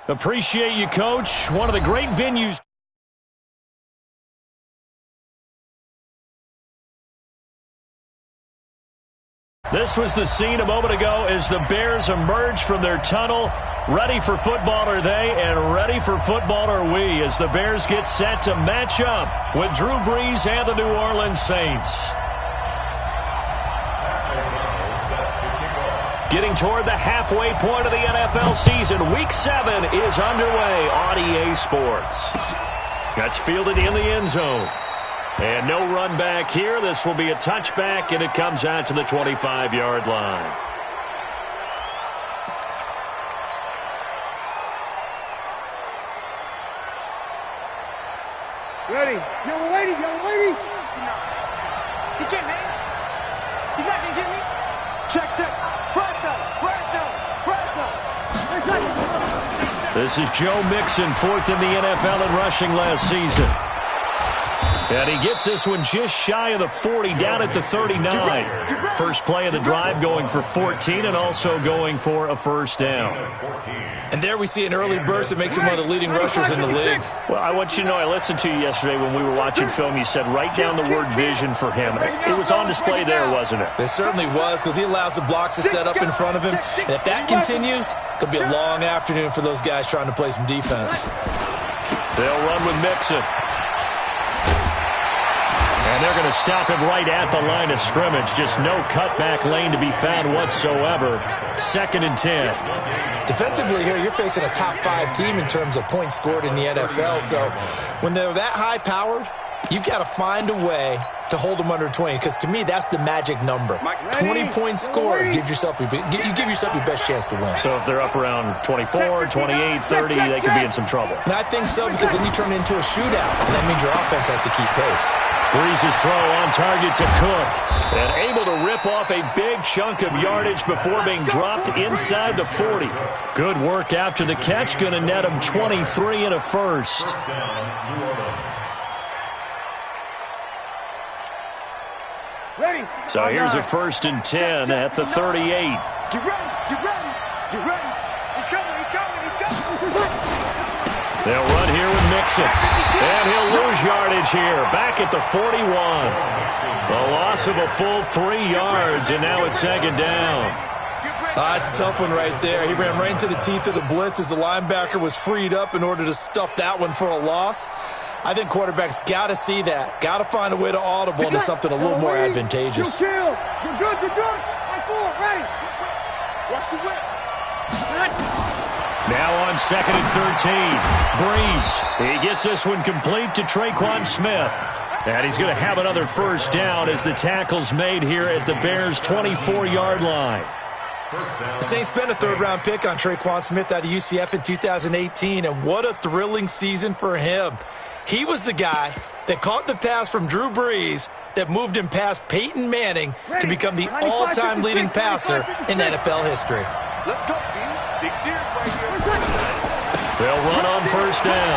Appreciate you, Coach. One of the great venues. This was the scene a moment ago as the Bears emerged from their tunnel. Ready for football are they, and ready for football are we as the Bears get set to match up with Drew Brees and the New Orleans Saints. Getting toward the halfway point of the NFL season, Week 7 is underway on EA Sports. That's fielded in the end zone. And no run back here. This will be a touchback, and it comes out to the 25-yard line. Ready. Yellow lady, yellow lady. He get me. He's not going to get me. Check, check. This is Joe Mixon, fourth in the NFL in rushing last season. And he gets this one just shy of the 40, down at the 39. First play of the drive going for 14 and also going for a first down. And there we see an early burst that makes him one of the leading rushers in the league. Well, I want you to know, I listened to you yesterday when we were watching film. You said write down the word vision for him. It was on display there, wasn't it? It certainly was, because he allows the blocks to set up in front of him. And if that continues, it could be a long afternoon for those guys trying to play some defense. They'll run with Mixon. And they're going to stop him right at the line of scrimmage. Just no cutback lane to be found whatsoever. 2nd and 10. Defensively here, you're facing a top 5 team in terms of points scored in the NFL. So when they're that high-powered, you've got to find a way to hold them under 20, because to me, that's the magic number. 20 points scored, you give yourself your best chance to win. So if they're up around 24, 28, 30, they could be in some trouble. And I think so, because then you turn it into a shootout, and that means your offense has to keep pace. Brees' throw on target to Cook, and able to rip off a big chunk of yardage before being dropped inside the 40. Good work after the catch, going to net him 23 and a first. So here's a 1st and 10 at the 38. Get ready, get ready, get ready. He's coming, he's coming, he's coming. They'll run here with Mixon. And he'll lose yardage here. Back at the 41. A loss of a full 3 yards, and now it's 2nd down. It's a tough one right there. He ran right into the teeth of the blitz as the linebacker was freed up in order to stuff that one for a loss. I think quarterbacks got to see that. Got to find a way to audible into something a little more advantageous. You're good, you're good. Right forward, ready. Watch the whip. Now on 2nd and 13. Brees. He gets this one complete to Traquan Smith. And he's going to have another first down as the tackle's made here at the Bears' 24-yard line. The Saints spent a 3rd-round pick on Traquan Smith out of UCF in 2018, and what a thrilling season for him. He was the guy that caught the pass from Drew Brees that moved him past Peyton Manning to become the all-time leading passer in NFL history. Let's go, dude. Big series right here. They'll run on first down.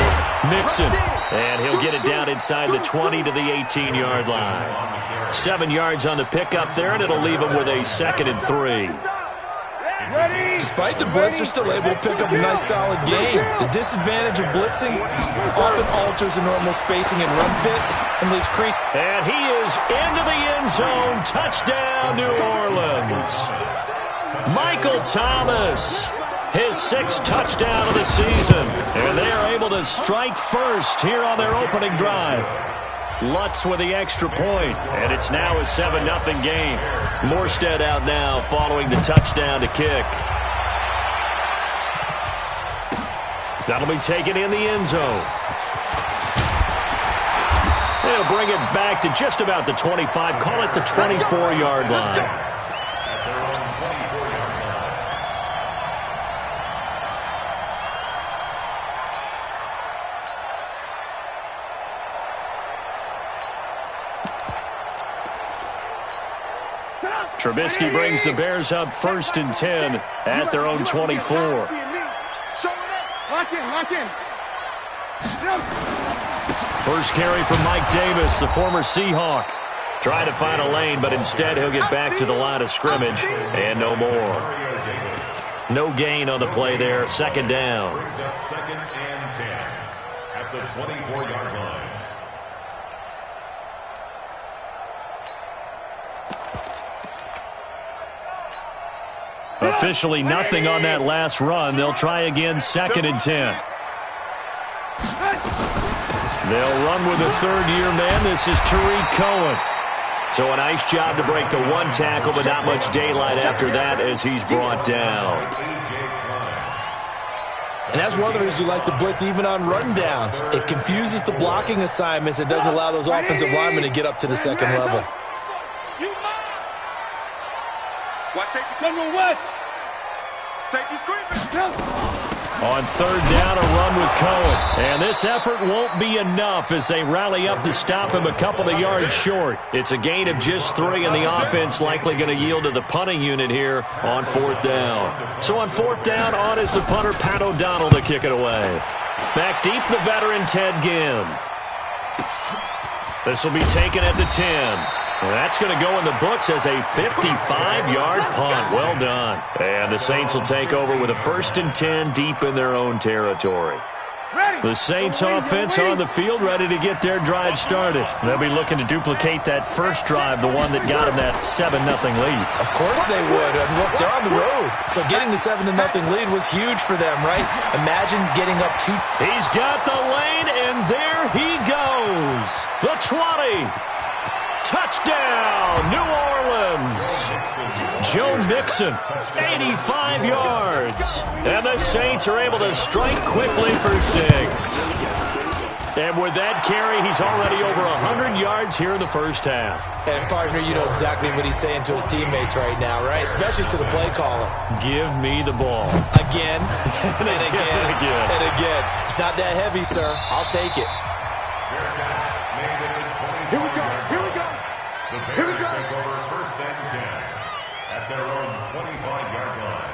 Mixon. And he'll get it down inside the 20 to the 18-yard line. 7 yards on the pickup there, and it'll leave him with a 2nd and 3. Despite the blitz, they're still able to pick up a nice solid gain. The disadvantage of blitzing often alters the normal spacing and run fits and leaves crease. And he is into the end zone. Touchdown, New Orleans. Michael Thomas, his 6th touchdown of the season. And they are able to strike first here on their opening drive. Lutz with the extra point, and it's now a 7-0 game. Morstead out now following the touchdown to kick. That'll be taken in the end zone. They'll bring it back to just about the 25, call it the 24-yard line. Trubisky brings the Bears up 1st and 10 at their own 24. Lock in. First carry from Mike Davis, the former Seahawk. Trying to find a lane, but instead he'll get back to the line of scrimmage and no more. No gain on the play there. Second down. Brings up 2nd and 10 at the 24-yard line. Officially nothing on that last run. They'll try again, 2nd and 10. They'll run with a third-year man. This is Tariq Cohen. So a nice job to break the one tackle, but not much daylight after that as he's brought down. And that's one of the reasons you like to blitz even on rundowns. It confuses the blocking assignments. It doesn't allow those offensive linemen to get up to the second level. Watch safety. General West. Safety screen. On third down, a run with Cohen. And this effort won't be enough as they rally up to stop him a couple of yards short. It's a gain of just 3, and the offense likely going to yield to the punting unit here on 4th down. So on 4th down, on is the punter, Pat O'Donnell, to kick it away. Back deep, the veteran, Ted Ginn. This will be taken at the 10. That's going to go in the books as a 55-yard punt. Well done. And the Saints will take over with a 1st and 10 deep in their own territory. The Saints offense on the field ready to get their drive started. They'll be looking to duplicate that first drive, the one that got them that 7-0 lead. Of course they would. And look, they're on the road. So getting the 7-0 lead was huge for them, right? Imagine getting up 2. He's got the lane, and there he goes. The 20. Touchdown, New Orleans. Joe Mixon, 85 yards. And the Saints are able to strike quickly for 6. And with that carry, he's already over 100 yards here in the first half. And, partner, you know exactly what he's saying to his teammates right now, right? Especially to the play caller. Give me the ball. Again, and again, and again. It's not that heavy, sir. I'll take it. Here we go. The Bears take over 1st and 10 at their own 25-yard line.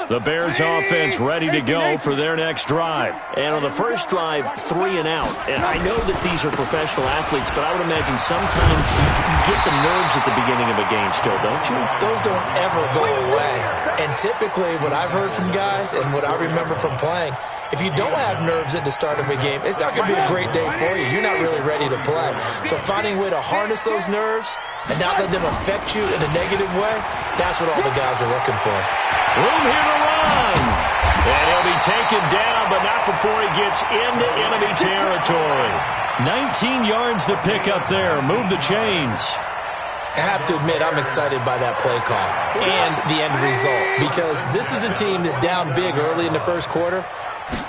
The Bears offense ready to go for their next drive. And on the first drive, 3 and out. And I know that these are professional athletes, but I would imagine sometimes you get the nerves at the beginning of a game still, don't you? Those don't ever go away. And typically what I've heard from guys and what I remember from playing, if you don't have nerves at the start of a game, it's not going to be a great day for you. You're not really ready to play. So finding a way to harness those nerves and not let them affect you in a negative way, that's what all the guys are looking for. Room here to run. And he'll be taken down, but not before he gets into enemy territory. 19 yards to pick up there. Move the chains. I have to admit, I'm excited by that play call and the end result because this is a team that's down big early in the first quarter.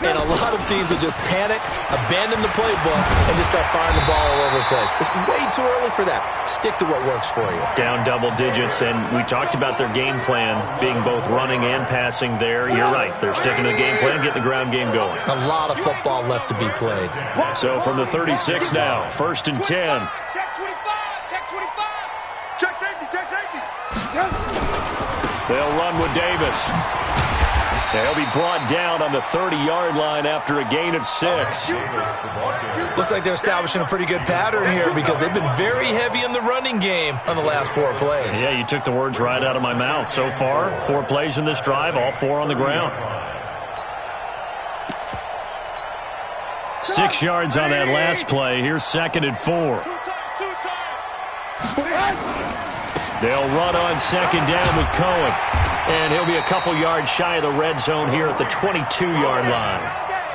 And a lot of teams will just panic, abandon the playbook, and just start firing the ball all over the place. It's way too early for that. Stick to what works for you. Down double digits, and we talked about their game plan being both running and passing there. You're right. They're sticking to the game plan, getting the ground game going. A lot of football left to be played. So from the 36 now, 1st and 10. Check 25. Check 25. Check safety. Check safety. They'll run with Davis. They'll be brought down on the 30-yard line after a gain of 6. Looks like they're establishing a pretty good pattern here because they've been very heavy in the running game on the last 4 plays. Yeah, you took the words right out of my mouth. So far, 4 plays in this drive, all 4 on the ground. 6 yards on that last play. Here's 2nd and 4. They'll run on 2nd down with Cohen. And he'll be a couple yards shy of the red zone here at the 22-yard line.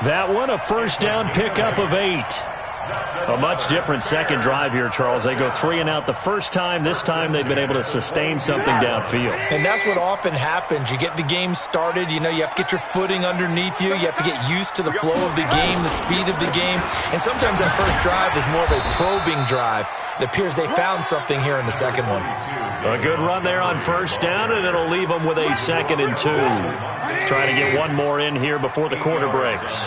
That one, a first down pickup of 8. A much different second drive here, Charles. They go 3 and out the first time. This time they've been able to sustain something downfield. And that's what often happens. You get the game started. You know, you have to get your footing underneath you. You have to get used to the flow of the game, the speed of the game. And sometimes that first drive is more of a probing drive. It appears they found something here in the second one. A good run there on first down, and it'll leave them with a 2nd and 2. Trying to get one more in here before the quarter breaks.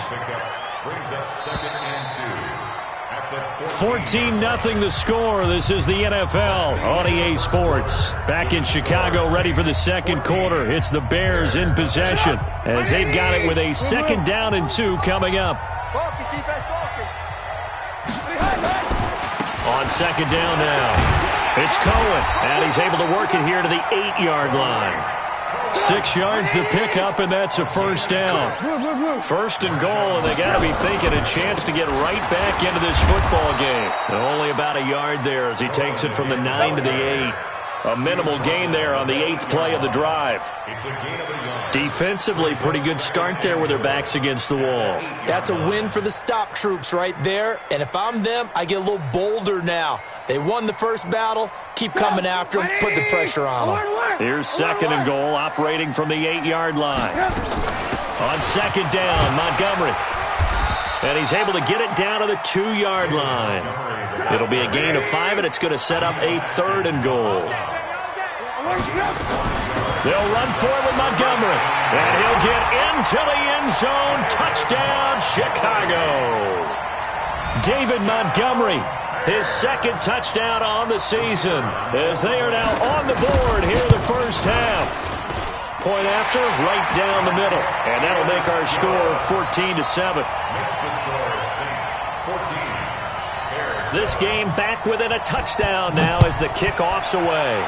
14-0 the score. This is the NFL on EA Sports. Back in Chicago, ready for the second quarter. It's the Bears in possession as they've got it with a 2nd down and 2 coming up. on second down now. It's Cohen, and he's able to work it here to the 8-yard line. 6 yards the pickup, and that's a first down. First and goal, and they got to be thinking a chance to get right back into this football game. Only about a yard there as he takes it from the 9 to the 8. A minimal gain there on the 8th play of the drive. Defensively, pretty good start there with their backs against the wall. That's a win for the stop troops right there. And if I'm them, I get a little bolder now. They won the first battle. Keep coming after them. Put the pressure on them. Here's second and goal, operating from the 8-yard line. On second down, Montgomery. And he's able to get it down to the 2-yard line. It'll be a gain of 5, and it's going to set up a third and goal. They'll run forward with Montgomery. And he'll get into the end zone. Touchdown, Chicago. David Montgomery, his second touchdown on the season, as they are now on the board here in the first half. Point after, right down the middle. And that'll make our score 14-7. This game back within a touchdown now as the kickoff's away.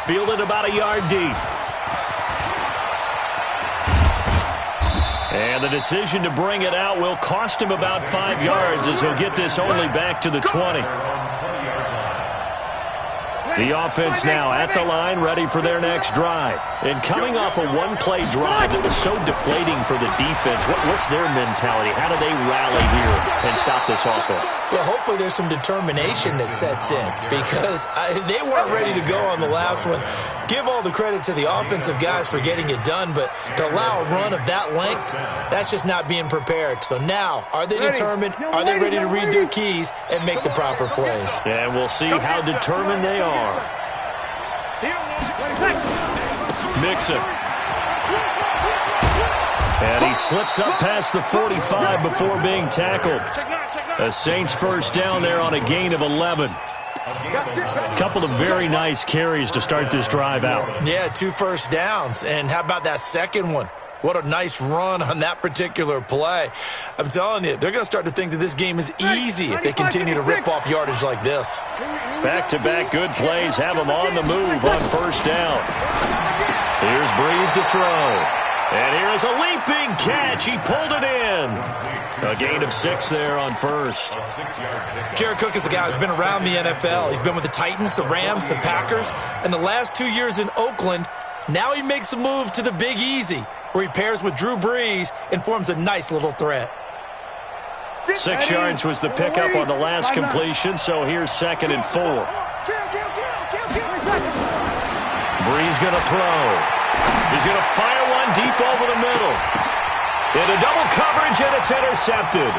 Fielded about a yard deep. And the decision to bring it out will cost him about 5 yards as he'll get this only back to the 20. The offense now at the line, ready for their next drive. And coming off a one-play drive that was so deflating for the defense, what's their mentality? How do they rally here and stop this offense? Well, hopefully there's some determination that sets in because they weren't ready to go on the last one. Give all the credit to the offensive guys for getting it done, but to allow a run of that length, that's just not being prepared. So now, are they determined? Are they ready to read their keys and make the proper plays? And we'll see how determined they are. Mixon. And he slips up past the 45 before being tackled. The Saints first down there on a gain of 11. A couple of very nice carries to start this drive out. Yeah, 2 first downs. And how about that second one? What a nice run on that particular play. I'm telling you, they're going to start to think that this game is easy if they continue to rip off yardage like this. Back-to-back good plays have them on the move on first down. Here's Breeze to throw. And here's a leaping catch. He pulled it in. A gain of 6 there on first. Jared Cook is a guy who's been around the NFL. He's been with the Titans, the Rams, the Packers, and the last 2 years in Oakland. Now he makes a move to the Big Easy, where he pairs with Drew Brees and forms a nice little threat. 6 yards was the pickup on the last completion, so here's second and 4. Brees going to throw. He's going to fire one deep over the middle. Into double coverage, and it's intercepted.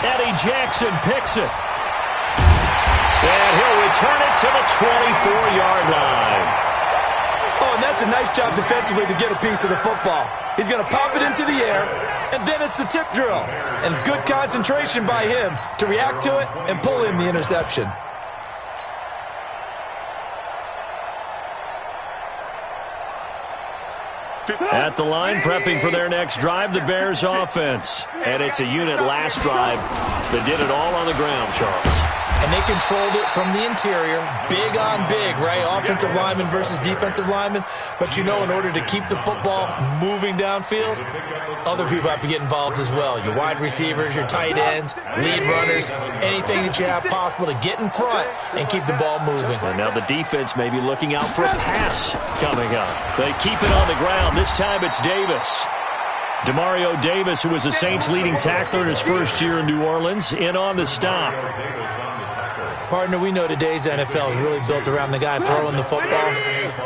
Eddie Jackson picks it. And he'll return it to the 24-yard line. Oh, and that's a nice job defensively to get a piece of the football. He's going to pop it into the air, and then it's the tip drill. And good concentration by him to react to it and pull in the interception. At the line, prepping for their next drive, the Bears offense. And it's a unit last drive that did it all on the ground, Charles. And they controlled it from the interior, big on big, right? Offensive lineman versus defensive lineman. But you know, in order to keep the football moving downfield, other people have to get involved as well. Your wide receivers, your tight ends, lead runners, anything that you have possible to get in front and keep the ball moving. And now the defense may be looking out for a pass coming up. They keep it on the ground. This time it's Davis. Demario Davis, who was the Saints' leading tackler in his first year in New Orleans, in on the stop. Partner, we know today's NFL is really built around the guy throwing the football.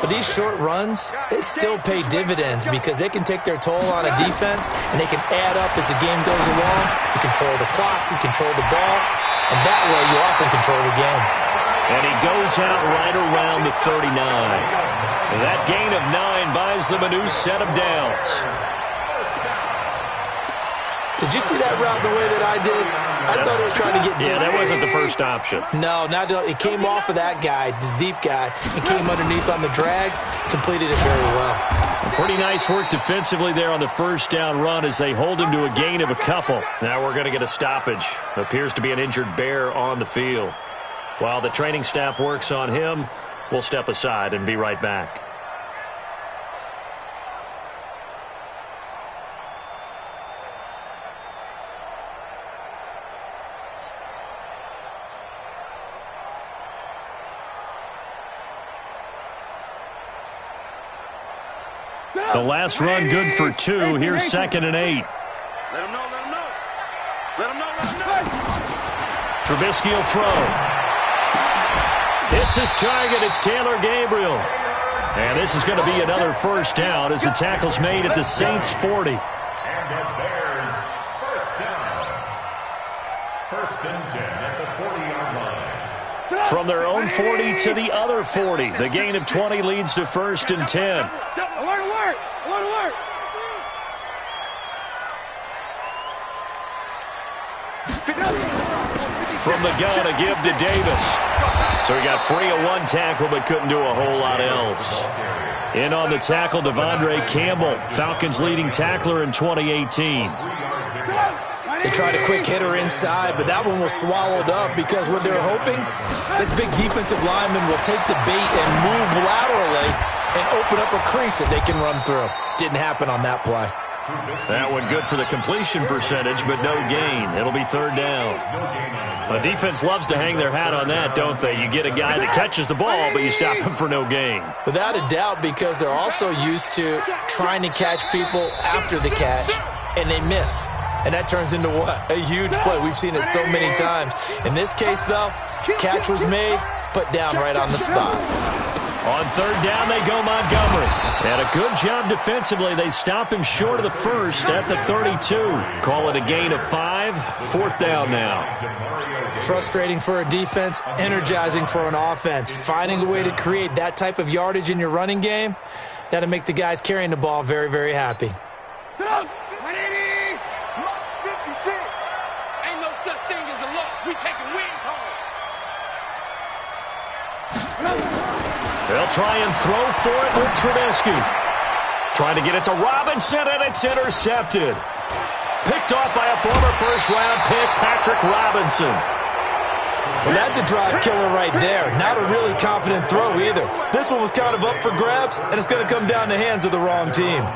But these short runs, they still pay dividends because they can take their toll on a defense and they can add up as the game goes along. You control the clock, you control the ball, and that way you often control the game. And he goes out right around the 39. And that gain of 9 buys them a new set of downs. Did you see that route the way that I did? I thought he was trying to get deep. Yeah, that wasn't the first option. No, it came off of that guy, the deep guy, and came underneath on the drag, completed it very well. Pretty nice work defensively there on the first down run as they hold him to a gain of a couple. Now we're going to get a stoppage. Appears to be an injured bear on the field. While the training staff works on him, we'll step aside and be right back. The last run good for 2. Here's 2nd and 8. Let him know, let him know. Let him know, let him know. Trubisky will throw. Hits his target. It's Taylor Gabriel. And this is going to be another first down as the tackle's made at the Saints' 40. And it bears first down. 1st and 10 at the 40-yard line. From their own 40 to the other 40. The gain of 20 leads to 1st and 10. Alert! From the gun, a give to Davis. So he got free of one tackle but couldn't do a whole lot else. In on the tackle, Devondre Campbell, Falcons' leading tackler in 2018. They tried a quick hitter inside, but that one was swallowed up because what they're hoping, this big defensive lineman will take the bait and move laterally and open up a crease that they can run through. Didn't happen on that play. That one good for the completion percentage, but no gain. It'll be 3rd down. The defense loves to hang their hat on that, don't they? You get a guy that catches the ball, but you stop him for no gain. Without a doubt, because they're also used to trying to catch people after the catch, and they miss. And that turns into what? A huge play. We've seen it so many times. In this case, though, catch was made, put down right on the spot. On 3rd down, they go Montgomery. And a good job defensively. They stop him short of the first at the 32. Call it a gain of 5. 4th down now. Frustrating for a defense, energizing for an offense. Finding a way to create that type of yardage in your running game, that'll make the guys carrying the ball very, very happy. Ain't no such thing as a loss. We taking wins home. They'll try and throw for it with Trubisky. Trying to get it to Robinson, and it's intercepted. Picked off by a former first-round pick, Patrick Robinson. Well, that's a drive killer right there. Not a really confident throw either. This one was kind of up for grabs, and it's going to come down the hands of the wrong team.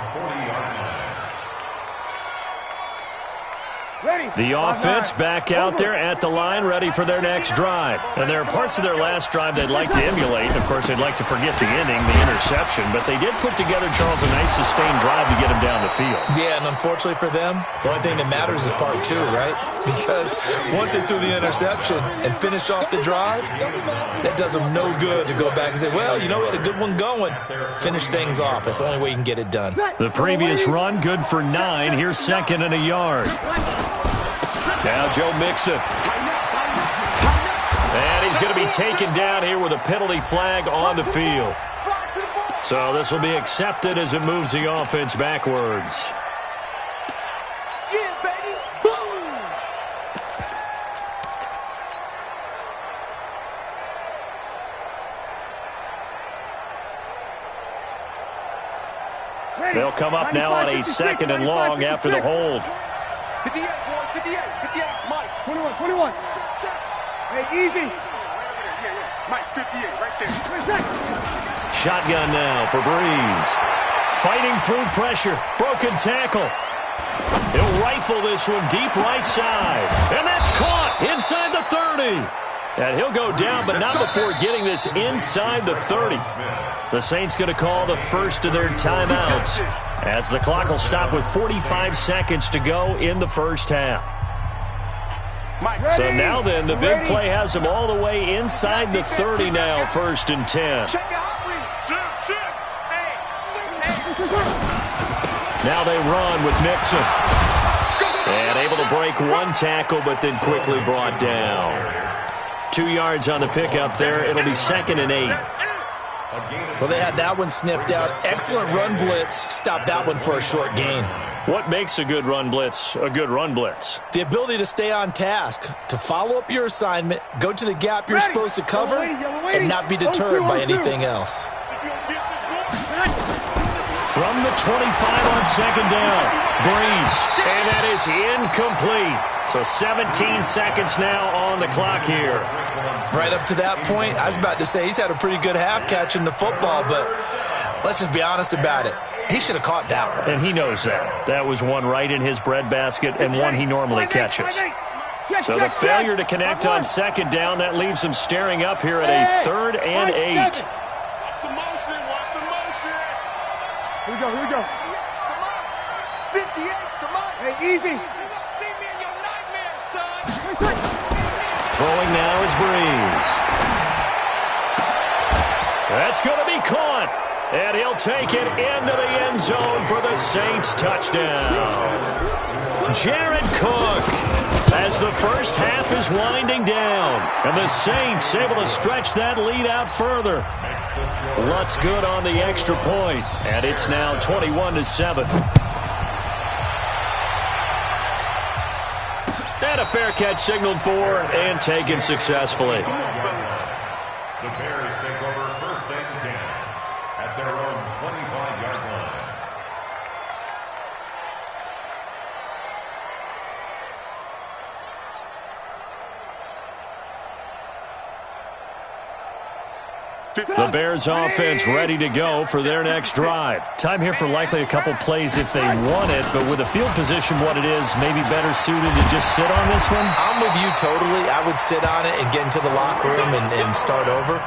The offense back out there at the line, ready for their next drive. And there are parts of their last drive they'd like to emulate. Of course, they'd like to forget the ending, the interception. But they did put together, Charles, a nice sustained drive to get them down the field. Yeah, and unfortunately for them, the only thing that matters is part 2, right? Because once they threw the interception and finished off the drive, that does them no good to go back and say, well, you know, we had a good one going. Finish things off. That's the only way you can get it done. The previous run, good for 9. Here's 2nd and a yard. Now Joe Mixon. And he's going to be taken down here with a penalty flag on the field. So this will be accepted as it moves the offense backwards. Yeah, baby. Boom. They'll come up now on a 2nd and long after the hold. 58, boys, 58, Mike. 21. Check. Hey, easy. Yeah. Mike, 58, right there. Shotgun now for Breeze. Fighting through pressure. Broken tackle. He'll rifle this one deep right side. And that's caught inside the 30. And he'll go down, but not before getting this inside the 30. The Saints going to call the first of their timeouts as the clock will stop with 45 seconds to go in the first half. So now then, the big play has them all the way inside the 30 now, 1st and 10. Now they run with Mixon. And able to break one tackle, but then quickly brought down. 2 yards on the pickup there. It'll be 2nd and 8. Well, they had that one sniffed out. Excellent run blitz. Stopped that one for a short gain. What makes a good run blitz a good run blitz? The ability to stay on task, to follow up your assignment, go to the gap you're supposed to cover, and not be deterred by anything else. From the 25 on second down, Breeze, and that is incomplete. So 17 seconds now on the clock here. Right up to that point, I was about to say he's had a pretty good half catching the football, but let's just be honest about it. He should have caught that one. And he knows that. That was one right in his breadbasket and one he normally catches. So the failure to connect on second down, that leaves him staring up here at a 3rd and 8. Watch the motion. Here we go. Come on. 58, come on. Hey, easy. See me in your nightmare, son. Throwing now is Breeze. That's going to be caught. And he'll take it into the end zone for the Saints touchdown. Jared Cook as the first half is winding down. And the Saints able to stretch that lead out further. Lutz good on the extra point. And it's now 21-7. And a fair catch signaled for and taken successfully. The Bears take over 1st and 10 at their own 25-yard line. The Bears offense ready to go for their next drive. Time here for likely a couple plays if they want it, but with the field position what it is, maybe better suited to just sit on this one? I'm with you totally. I would sit on it and get into the locker room and start over.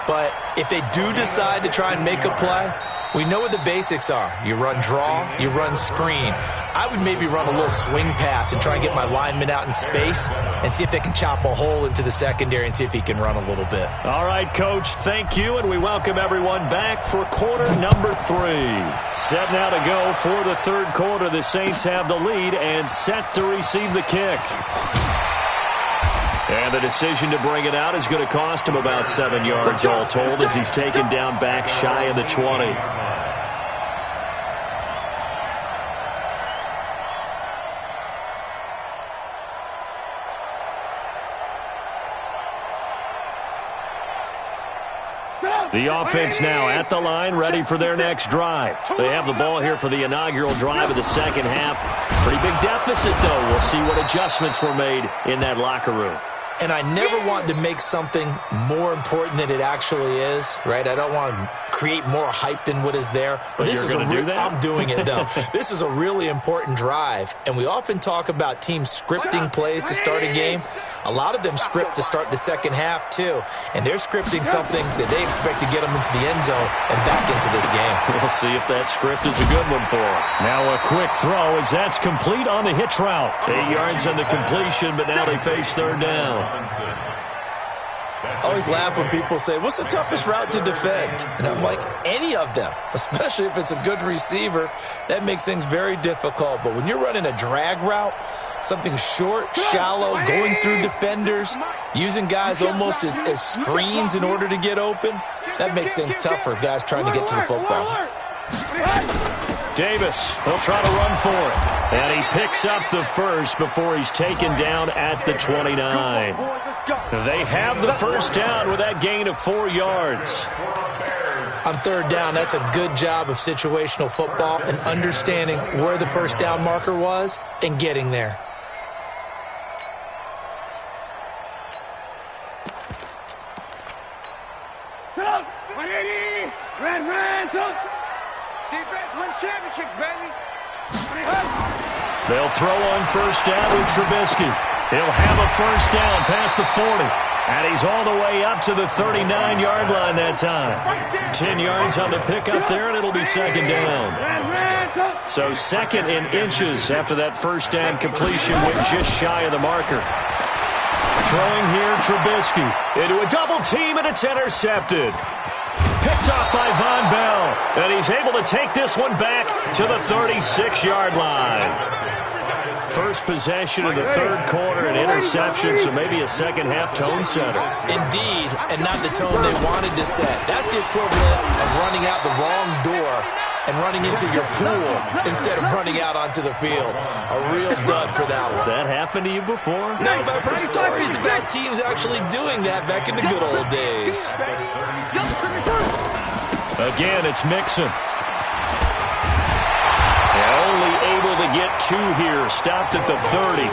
But if they do decide to try and make a play, we know what the basics are. You run draw, you run screen. I would maybe run a little swing pass and try and get my lineman out in space and see if they can chop a hole into the secondary and see if he can run a little bit. All right, Coach, thank you, and we welcome everyone back for quarter number 3. Set now to go for the 3rd quarter. The Saints have the lead and set to receive the kick. And the decision to bring it out is going to cost him about 7 yards all told as he's taken down back shy of the 20. The offense now at the line, ready for their next drive. They have the ball here for the inaugural drive of the second half. Pretty big deficit, though. We'll see what adjustments were made in that locker room. And I never want to make something more important than it actually is, right? I don't want to create more hype than what is there. But this is I'm doing it, though. This is a really important drive. And we often talk about teams scripting plays to start a game. A lot of them script to start the second half, too. And they're scripting something that they expect to get them into the end zone and back into this game. We'll see if that script is a good one for them. Now a quick throw as that's complete on the hitch route. 8 yards on the completion, but now they face 3rd down. I always laugh when people say, what's the toughest route to defend? And I'm like, any of them, especially if it's a good receiver. That makes things very difficult. But when you're running a drag route, something short, shallow, going through defenders, using guys almost as screens in order to get open, that makes things tougher, guys trying to get to the football. Davis will try to run for it. And he picks up the first before he's taken down at the 29. They have the first down with that gain of 4 yards. On 3rd down, that's a good job of situational football and understanding where the first down marker was and getting there. Defense wins championships, baby. They'll throw on first down with Trubisky. He'll have a first down past the 40. And he's all the way up to the 39-yard line that time. 10 yards on the pickup there, and it'll be second down. So 2nd in inches after that first down completion went just shy of the marker. Throwing here, Trubisky into a double team, and it's intercepted. Picked off by Von Bell, and he's able to take this one back to the 36-yard line. First possession of the 3rd quarter, an interception, so maybe a second-half tone setter. Indeed, and not the tone they wanted to set. That's the equivalent of running out the wrong door and running into your pool instead of running out onto the field. A real dud for that one. Has that happened to you before? No, but I've heard stories about teams actually doing that back in the good old days. Again, it's Mixon. Only able to get 2 here. Stopped at the 30.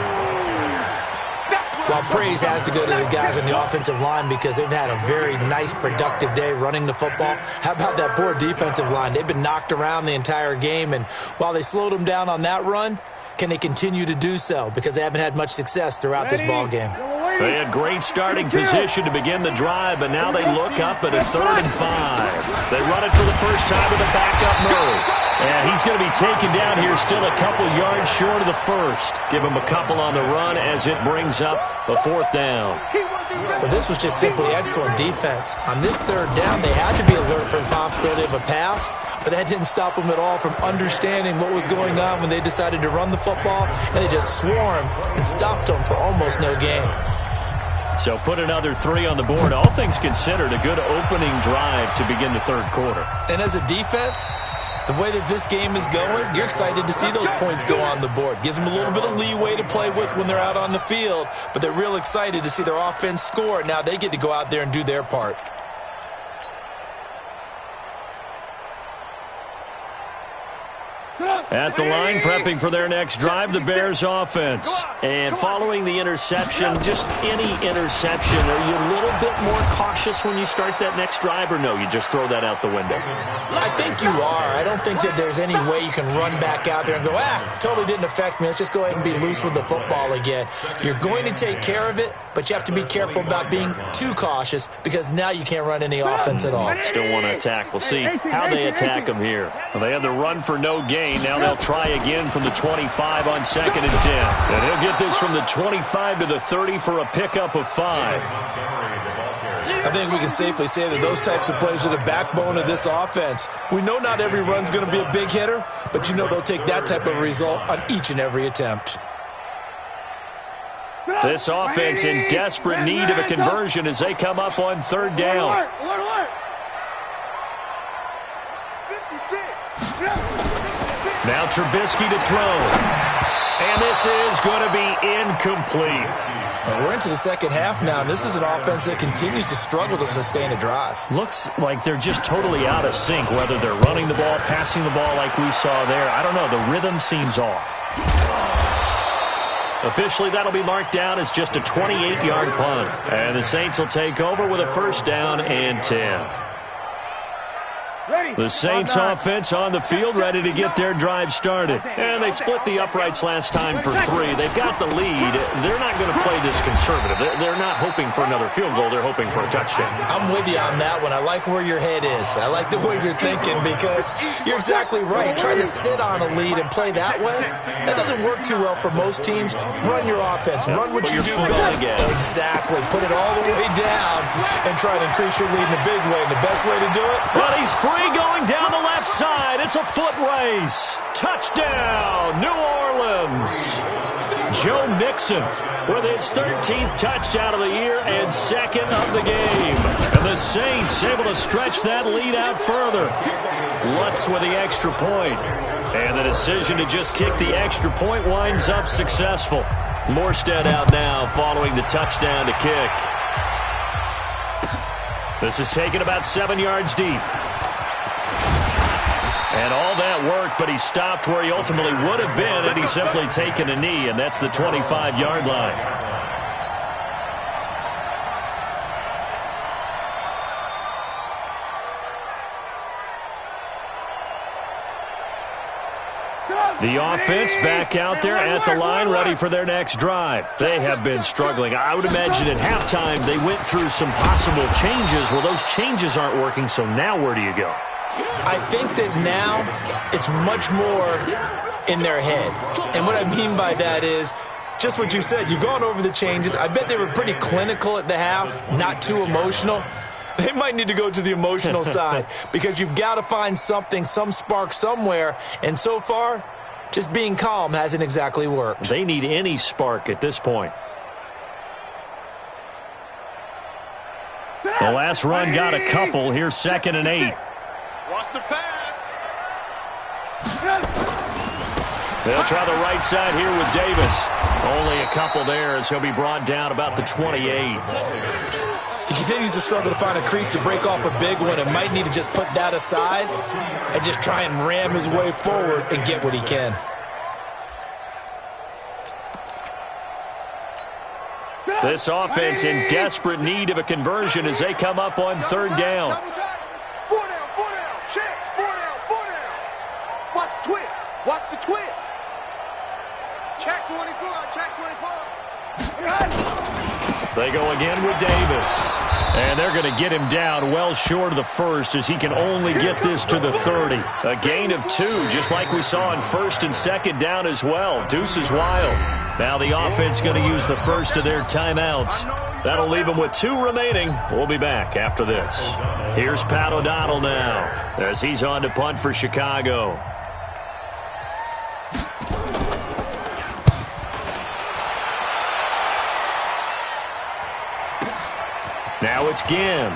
Well, praise has to go to the guys on the offensive line because they've had a very nice, productive day running the football. How about that poor defensive line? They've been knocked around the entire game, and while they slowed them down on that run, can they continue to do so? Because they haven't had much success throughout this ball game. They had great starting position to begin the drive, but now they look up at a 3rd and 5. They run it for the first time with a backup Murray. And he's going to be taken down here still a couple yards short of the first. Give him a couple on the run as it brings up a 4th down. Well, this was just simply excellent defense. On this 3rd down, they had to be alert for the possibility of a pass, but that didn't stop them at all from understanding what was going on when they decided to run the football, and they just swarmed and stopped them for almost no gain. So put another 3 on the board. All things considered, a good opening drive to begin the 3rd quarter. And as a defense, the way that this game is going, you're excited to see those points go on the board. Gives them a little bit of leeway to play with when they're out on the field, but they're real excited to see their offense score. Now they get to go out there and do their part. At the line, prepping for their next drive, the Bears offense. And following the interception, just any interception, are you a little bit more cautious when you start that next drive, or no, you just throw that out the window? I think you are. I don't think that there's any way you can run back out there and go, totally didn't affect me. Let's just go ahead and be loose with the football again. You're going to take care of it, but you have to be careful about being too cautious because now you can't run any offense at all. Still want to attack. We'll see how they attack them here. So they had the run for no gain. Now they'll try again from the 25 on 2nd and 10. And he'll get this from the 25 to the 30 for a pickup of 5. I think we can safely say that those types of plays are the backbone of this offense. We know not every run's going to be a big hitter, but you know they'll take that type of result on each and every attempt. This offense in desperate need of a conversion as they come up on 3rd down. Now Trubisky to throw. And this is going to be incomplete. And we're into the 2nd half now. This is an offense that continues to struggle to sustain a drive. Looks like they're just totally out of sync, whether they're running the ball, passing the ball like we saw there. I don't know. The rhythm seems off. Officially, that'll be marked down as just a 28-yard punt. And the Saints will take over with a 1st down and 10. The Saints offense on the field, ready to get their drive started. And they split the uprights last time for 3. They've got the lead. They're not going to play this conservative. They're not hoping for another field goal. They're hoping for a touchdown. I'm with you on that one. I like where your head is. I like the way you're thinking because you're exactly right. Trying to sit on a lead and play that way, that doesn't work too well for most teams. Run your offense. Run what you do best. Exactly. Put it all the way down and try to increase your lead in a big way. And the best way to do it? Well, he's free going down the left side. It's a foot race. Touchdown, New Orleans. Joe Mixon with his 13th touchdown of the year and 2nd of the game. And the Saints able to stretch that lead out further. Lutz with the extra point. And the decision to just kick the extra point winds up successful. Morstead out now following the touchdown to kick. This is taken about 7 yards deep. And all that work, but he stopped where he ultimately would have been had he simply taken a knee, and that's the 25-yard line. The offense back out there at the line, ready for their next drive. They have been struggling. I would imagine at halftime they went through some possible changes. Well, those changes aren't working, so now where do you go? I think that now it's much more in their head. And what I mean by that is just what you said. You've gone over the changes. I bet they were pretty clinical at the half, not too emotional. They might need to go to the emotional side because you've got to find something, some spark somewhere. And so far, just being calm hasn't exactly worked. They need any spark at this point. The last run got a couple. Here's 2nd and 8. Watch the pass. They'll try the right side here with Davis. Only a couple there as he'll be brought down about the 28. He continues to struggle to find a crease to break off a big one and might need to just put that aside and just try and ram his way forward and get what he can. This offense in desperate need of a conversion as they come up on third down. 4 down, check, 4 down. Watch the twist, watch the twist. Check 24, check 24. They go again with Davis. And they're going to get him down well short of the first as he can only get this to the 30. A gain of 2, just like we saw in first and second down as well. Deuce is wild. Now the offense going to use the first of their timeouts. That'll leave them with 2 remaining. We'll be back after this. Here's Pat O'Donnell now as he's on to punt for Chicago. Now it's Ginn.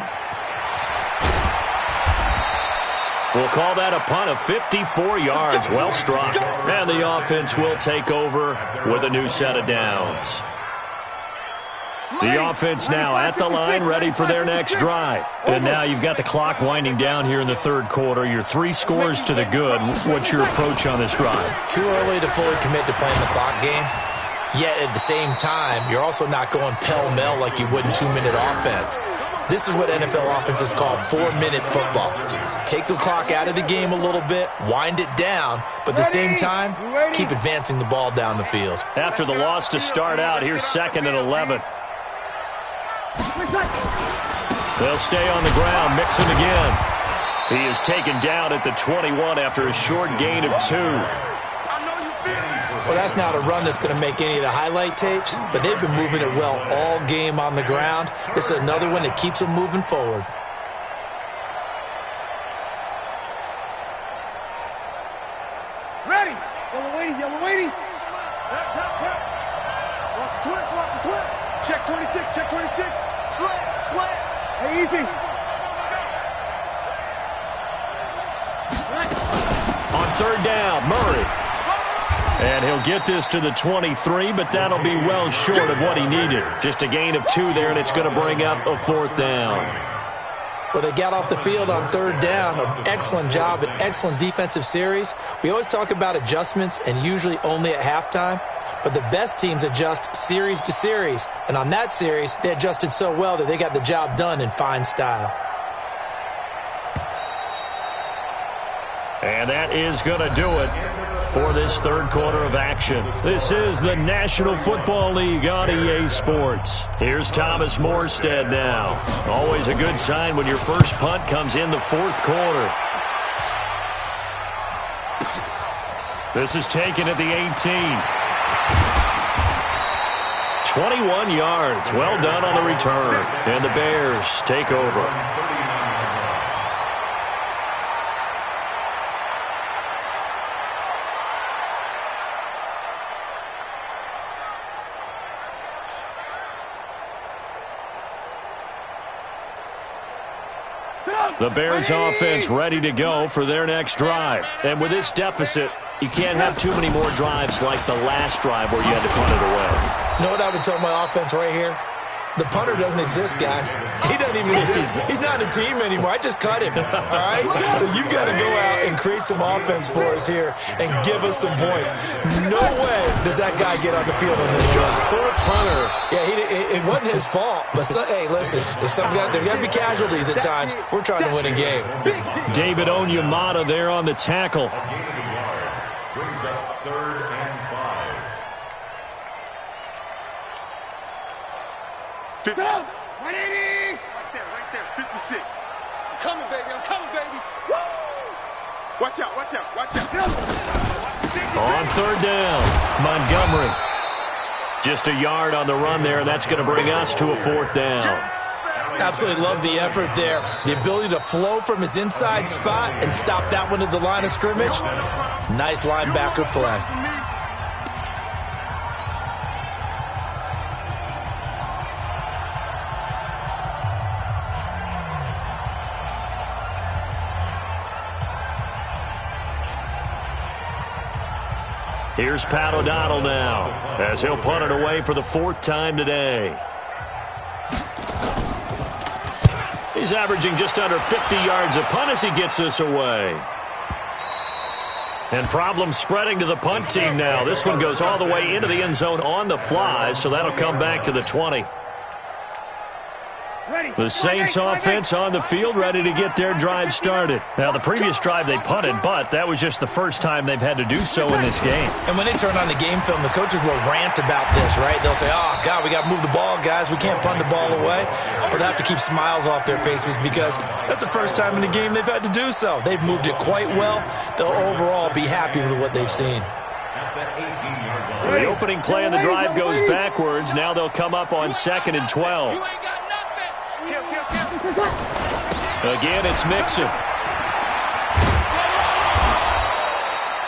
We'll call that a punt of 54 yards. Well struck. And the offense will take over with a new set of downs. The offense now at the line, ready for their next drive. And now you've got the clock winding down here in the third quarter. You're 3 scores to the good. What's your approach on this drive? Too early to fully commit to playing the clock game. Yet at the same time, you're also not going pell-mell like you would in 2-minute offense. This is what NFL offenses call 4-minute football. Take the clock out of the game a little bit, wind it down, but at the same time, keep advancing the ball down the field. After the loss to start out, here's 2nd and 11. They'll stay on the ground, mix him again. He is taken down at the 21 after a short gain of 2. Well, that's not a run that's going to make any of the highlight tapes, but they've been moving it well all game on the ground. This is another one that keeps them moving forward. Ready. Yellow waiting. Watch the twist. Check 26. Slant. Hey, easy. On third down, Murray. And he'll get this to the 23, but that'll be well short of what he needed. Just a gain of 2 there, and it's going to bring up a 4th down. Well, they got off the field on third down. An excellent job, an excellent defensive series. We always talk about adjustments, and usually only at halftime. But the best teams adjust series to series. And on that series, they adjusted so well that they got the job done in fine style. And that is going to do it for this third quarter of action. This is the National Football League on EA Sports. Here's Thomas Morstead now. Always a good sign when your first punt comes in the fourth quarter. This is taken at the 18. 21 yards. Well done on the return. And the Bears take over. The Bears offense ready to go for their next drive. And with this deficit, you can't have too many more drives like the last drive where you had to punt it away. You know what I would tell my offense right here? The punter doesn't exist, guys. He doesn't even exist. He's not a team anymore. I just cut him, all right? So you've got to go out and create some offense for us here and give us some points. No way does that guy get on the field on this drive. Poor punter. Yeah, it wasn't his fault. But, hey, listen, there's got to be casualties at times. We're trying to win a game. David Onyemata there on the tackle. Brings up 3rd and 5. 180! Right there, 56. I'm coming, baby. Woo! Watch out. On third down, Montgomery. Just a yard on the run there, and that's going to bring us to a 4th down. Absolutely love the effort there. The ability to flow from his inside spot and stop that one at the line of scrimmage. Nice linebacker play. Here's Pat O'Donnell now, as he'll punt it away for the 4th time today. He's averaging just under 50 yards a punt as he gets this away. And problems spreading to the punt team now. This one goes all the way into the end zone on the fly, so that'll come back to the 20. The Saints offense on the field, ready to get their drive started. Now, the previous drive they punted, but that was just the first time they've had to do so in this game. And when they turn on the game film, the coaches will rant about this, right? They'll say, oh, God, we got to move the ball, guys. We can't punt the ball away. But they have to keep smiles off their faces because that's the first time in the game they've had to do so. They've moved it quite well. They'll overall be happy with what they've seen. The opening play of the drive goes backwards. Now they'll come up on 2nd and 12. Again, it's Mixon.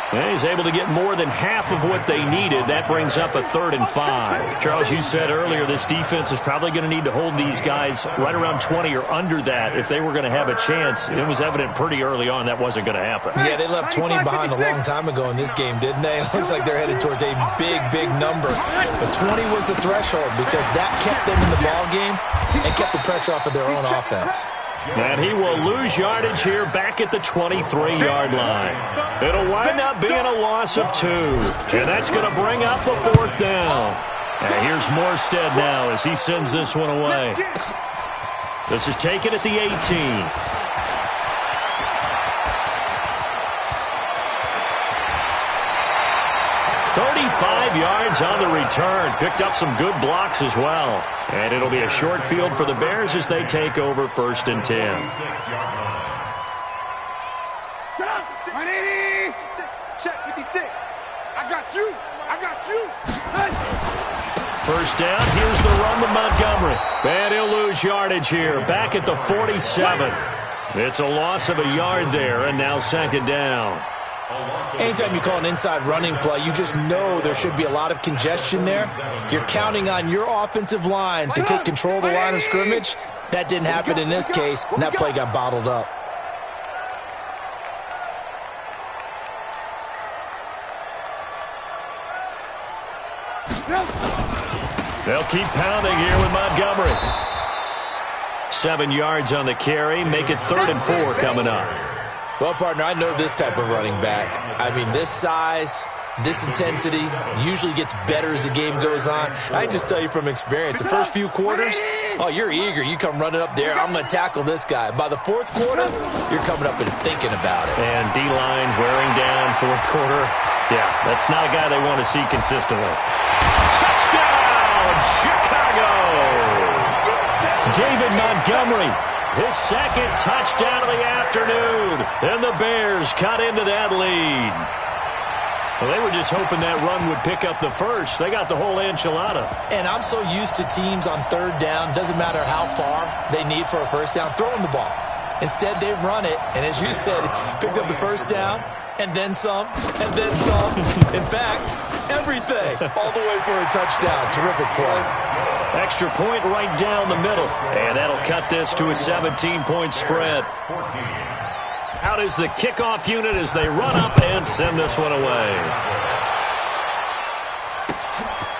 And he's able to get more than half of what they needed. That brings up a 3rd and 5. Charles, you said earlier this defense is probably going to need to hold these guys right around 20 or under that if they were going to have a chance. It was evident pretty early on that wasn't going to happen. Yeah, they left 20 behind a long time ago in this game, didn't they? It looks like they're headed towards a big, big number. But 20 was the threshold because that kept them in the ball game and kept the pressure off of their own offense. And he will lose yardage here back at the 23-yard line. It'll wind up being a loss of 2. And that's going to bring up a 4th down. And here's Morstead now as he sends this one away. This is taken at the 18. Yards on the return. Picked up some good blocks as well. And it'll be a short field for the Bears as they take over 1st and 10. Check 56. I got you. I got you. 1st down. Here's the run with Montgomery. And he'll lose yardage here. Back at the 47. It's a loss of a yard there. And now 2nd down. Anytime you call an inside running play, you just know there should be a lot of congestion there. You're counting on your offensive line to take control of the line of scrimmage. That didn't happen in this case, and that play got bottled up. They'll keep pounding here with Montgomery. 7 yards on the carry. Make it 3rd and 4 coming up. Well, partner, I know this type of running back. I mean, this size, this intensity usually gets better as the game goes on. I just tell you from experience, the first few quarters, oh, you're eager. You come running up there, I'm going to tackle this guy. By the 4th quarter, you're coming up and thinking about it. And D-line wearing down 4th quarter. Yeah, that's not a guy they want to see consistently. Touchdown, Chicago! David Montgomery. His 2nd touchdown of the afternoon. And the Bears cut into that lead. Well, they were just hoping that run would pick up the first. They got the whole enchilada. And I'm so used to teams on 3rd down, doesn't matter how far they need for a 1st down, throwing the ball. Instead, they run it, and as you said, picked up the 1st down, and then some, and then some. In fact, everything, all the way for a touchdown. Terrific play. Extra point right down the middle. And that'll cut this to a 17-point spread. Out is the kickoff unit as they run up and send this one away.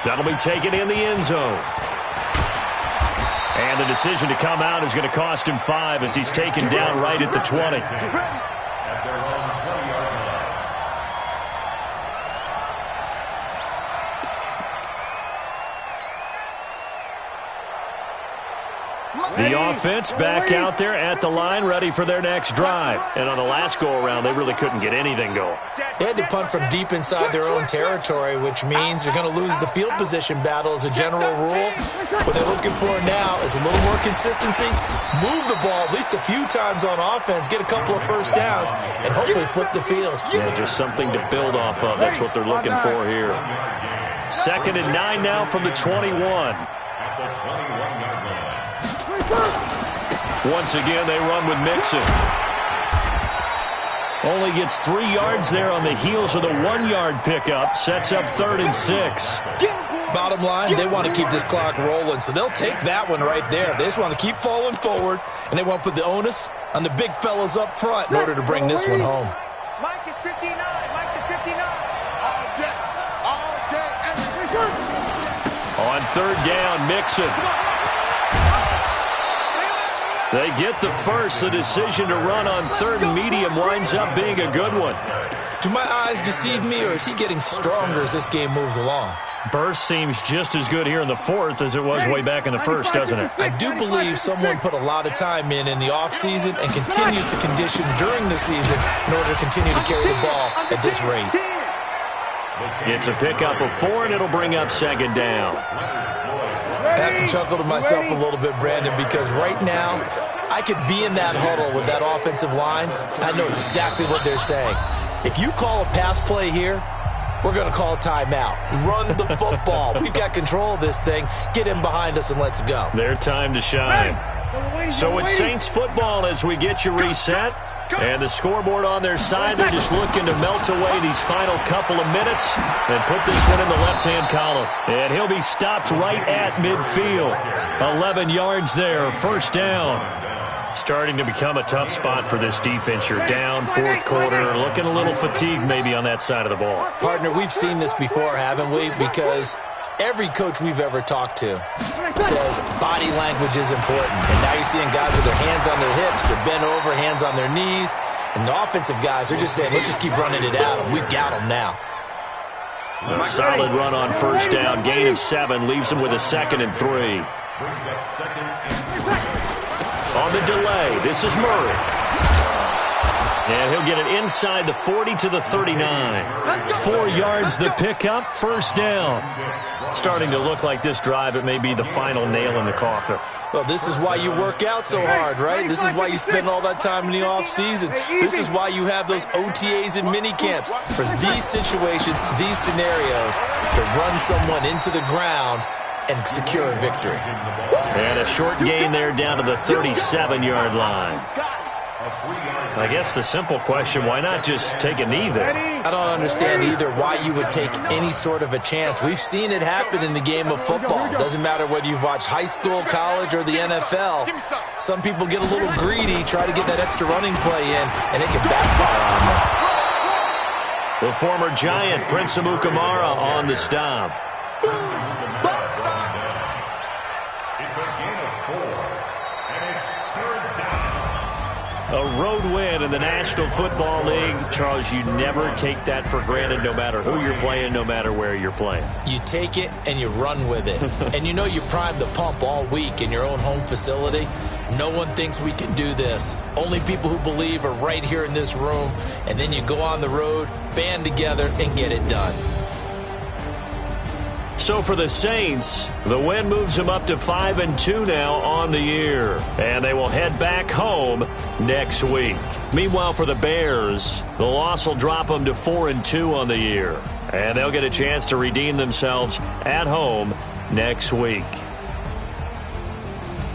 That'll be taken in the end zone. And the decision to come out is going to cost him 5 as he's taken down right at the 20. The offense back out there at the line, ready for their next drive. And on the last go-around, they really couldn't get anything going. They had to punt from deep inside their own territory, which means they're going to lose the field position battle as a general rule. What they're looking for now is a little more consistency, move the ball at least a few times on offense, get a couple of 1st downs, and hopefully flip the field. Yeah, just something to build off of. That's what they're looking for here. 2nd and 9 now from the 21. Once again, they run with Mixon. Only gets 3 yards there on the heels of the 1-yard pickup. Sets up 3rd and 6. Bottom line, they want to keep this clock rolling, so they'll take that one right there. They just want to keep falling forward, and they want to put the onus on the big fellas up front in order to bring this one home. Mike is 59. Mike is 59. All day. third down, Mixon. They get the first. The decision to run on third and medium winds up being a good one. Do my eyes deceive me, or is he getting stronger as this game moves along? Burst seems just as good here in the fourth as it was way back in the first, doesn't it? I do believe someone put a lot of time in the offseason and continues to condition during the season in order to continue to carry the ball at this rate. It's a pickup of 4, and it'll bring up second down. I have to chuckle to myself a little bit, Brandon, because right now I could be in that huddle with that offensive line. I know exactly what they're saying. If you call a pass play here, we're going to call a timeout. Run the football. We've got control of this thing. Get in behind us and let's go. Their time to shine. So it's Saints football as we get you reset. And the scoreboard on their side, they're just looking to melt away these final couple of minutes and put this one in the left-hand column. And he'll be stopped right at midfield. 11 yards there, first down. Starting to become a tough spot for this defense. You're down fourth quarter, looking a little fatigued maybe on that side of the ball. Partner, we've seen this before, haven't we? Because every coach we've ever talked to says body language is important. And now you're seeing guys with their hands on their hips, they're bent over, hands on their knees. And the offensive guys, they're just saying, let's just keep running it at them. We've got them now. A solid run on first down. Gain of 7 leaves them with a 2nd and 3. Brings up 2nd and 3. On the delay, this is Murray. And he'll get it inside the 40 to the 39. 4 yards the pickup, first down. Starting to look like this drive, it may be the final nail in the coffin. Well, this is why you work out so hard, right? This is why you spend all that time in the offseason. This is why you have those OTAs and mini camps. For these situations, these scenarios, to run someone into the ground and secure a victory. And a short gain there down to the 37-yard line. I guess the simple question, why not just take a knee there? I don't understand either why you would take any sort of a chance. We've seen it happen in the game of football. Doesn't matter whether you've watched high school, college, or the NFL. Some people get a little greedy, try to get that extra running play in, and it can backfire on them. The former Giant, Prince Amukamara, on the stop. It's a gain of 4, and it's 3rd down. A road win in the National Football League. Charles, you never take that for granted, no matter who you're playing, no matter where you're playing. You take it and you run with it. And you know you prime the pump all week in your own home facility. No one thinks we can do this. Only people who believe are right here in this room. And then you go on the road, band together, and get it done. So for the Saints, the win moves them up to 5-2 now on the year. And they will head back home next week. Meanwhile, for the Bears, the loss will drop them to 4-2 on the year. And they'll get a chance to redeem themselves at home next week.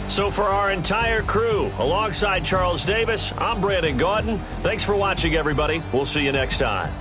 So for our entire crew, alongside Charles Davis, I'm Brandon Gaudin. Thanks for watching, everybody. We'll see you next time.